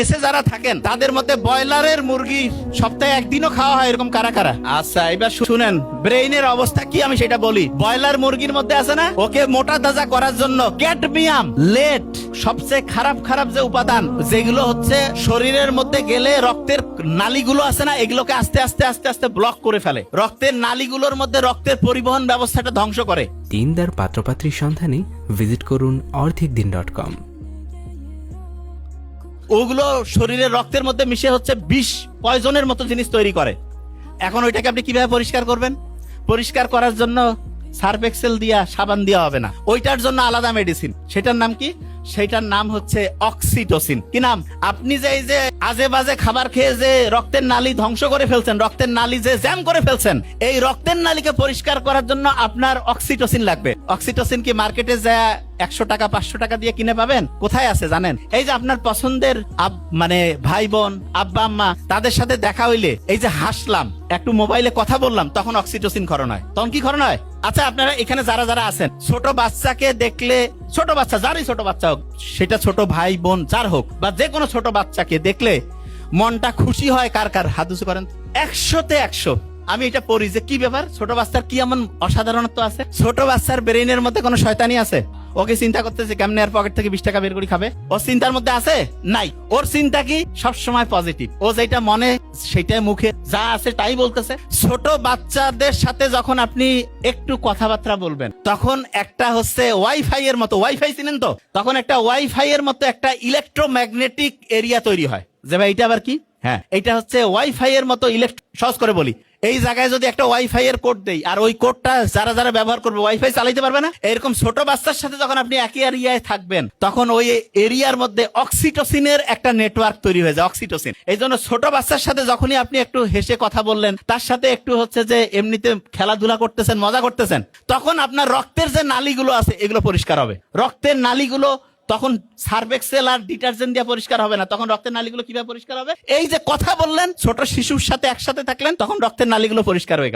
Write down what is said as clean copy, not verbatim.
এসে যারা থাকেন তাদের মধ্যে ব্রয়লারের মুরগি সপ্তাহে একদিনও খাওয়া হয় এরকম কারা কারা? আচ্ছা, এবার শুনেন ব্রেইনের অবস্থা কি আমি সেটা বলি। ব্রয়লার মুরগির মধ্যে আছে না, ওকে মোটা তাজা করার জন্য ক্যাডমিয়াম, লেড, সবচেয়ে খারাপ খারাপ যে উপাদান যেগুলো হচ্ছে শরীরের মধ্যে গেলে রক্তের নালীগুলো আছে না, এগুলোকে আস্তে আস্তে আস্তে আস্তে ব্লক করে ফেলে। রক্তের নালীগুলোর মধ্যে রক্তের পরিবহন ব্যবস্থাটা ধ্বংস করে। দিনদার পাত্রপাত্রীর সন্ধানে ভিজিট করুন orthicdin.com। ওগুলো শরীরের রক্তের মধ্যে মিশে হচ্ছে বিষ, পয়জনের মতো জিনিস তৈরি করে। এখন ওইটাকে আপনি কিভাবে পরিষ্কার করবেন? পরিষ্কার করার জন্য সার্ফ এক্সেল দিয়া, সাবান দিয়া হবে না, ওইটার জন্য আলাদা মেডিসিন। সেটার নাম কি? সেটার নাম হচ্ছে অক্সিটোসিন। কি নাম? আপনি যে এই যে আজে বাজে খাবার খেয়ে যে রক্তের নালী ধ্বংস করে ফেলছেন, রক্তের নালী যে জ্যাম করে ফেলছেন, এই রক্তের নালীকে পরিষ্কার করার জন্য আপনার অক্সিটোসিন লাগবে। অক্সিটোসিন কি মার্কেটে যা 100 টাকা 500 টাকা দিয়ে কিনে পাবেন? কোথায় আছে জানেন? এই যে আপনার পছন্দের মানে ভাই বোন, আব্বা আম্মা, তাদের সাথে দেখা হইলে এই যে হাসলাম, একটু মোবাইলে কথা বললাম, তখন অক্সিটোসিন ক্ষরণ হয়। তখন কি ক্ষরণ হয়? আচ্ছা, আপনারা এখানে যারা যারা আছেন, ছোট বাচ্চাকে দেখলে, ছোট বাচ্চা যারই ছোট বাচ্চা হোক, সেটা ছোট ভাই বোন যার হোক, বা যে কোনো ছোট বাচ্চাকে দেখলে মনটা খুশি হয় কার কার? হাত উঁচু করেন। 100-তে 100। আমি এটা পড়ি যে কি ব্যাপার, ছোট বাচ্চার কি এমন অসাধারণত্ব আছে? ছোট বাচ্চার ব্রেইনের মধ্যে কোনো শয়তানি আছে? ওকে চিন্তা করতেছে কেমনে আর পকেট থেকে 20 টাকা বের করে খাবে, ওর চিন্তার মধ্যে আছে? নাই। ওর চিন্তা কি? সবসময় পজিটিভ। ও যেটা মনে সেটাই মুখে যা আছে তাই বলতেছে। ছোট বাচ্চাদের সাথে যখন আপনি একটু কথাবার্তা বলবেন, তখন একটা হচ্ছে ওয়াইফাই এর মতো, ওয়াইফাই চিনেন তো, তখন একটা ওয়াইফাই এর মতো একটা ইলেকট্রোম্যাগনেটিক এরিয়া তৈরি হয়। যে ভাই এটা আবার কি? হ্যাঁ, এটা হচ্ছে ওয়াইফাই এর মতো সহজ করে বলি, এই জায়গায় যদি একটা ওয়াইফাই এর কোড দেই, আর ওই কোডটা যারা যারা ব্যবহার করবে ওয়াইফাই চালাইতে পারবে না, এরকম ছোট বাচ্চার সাথে যখন আপনি একই এরিয়ায় থাকবেন, তখন ওই এরিয়ার মধ্যে অক্সিটোসিনের একটা নেটওয়ার্ক তৈরি হয়ে যায়। অক্সিটোসিন। এই জন্য ছোট বাচ্চার সাথে যখনই আপনি একটু হেসে কথা বললেন, তার সাথে একটু হচ্ছে যে এমনিতে খেলাধুলা করতেছেন, মজা করতেছেন, তখন আপনার রক্তের যে নালীগুলো আছে এগুলো পরিষ্কার হবে। রক্তের নালীগুলো তখন সার্ফ এক্সেল আর ডিটারজেন্ট দিয়ে পরিষ্কার হবে না, তখন রক্তের নালীগুলো কিভাবে পরিষ্কার হবে? এই যে কথা বললেন, ছোট শিশুর সাথে একসাথে থাকলেন, তখন রক্তের নালীগুলো পরিষ্কার হয়ে গেল।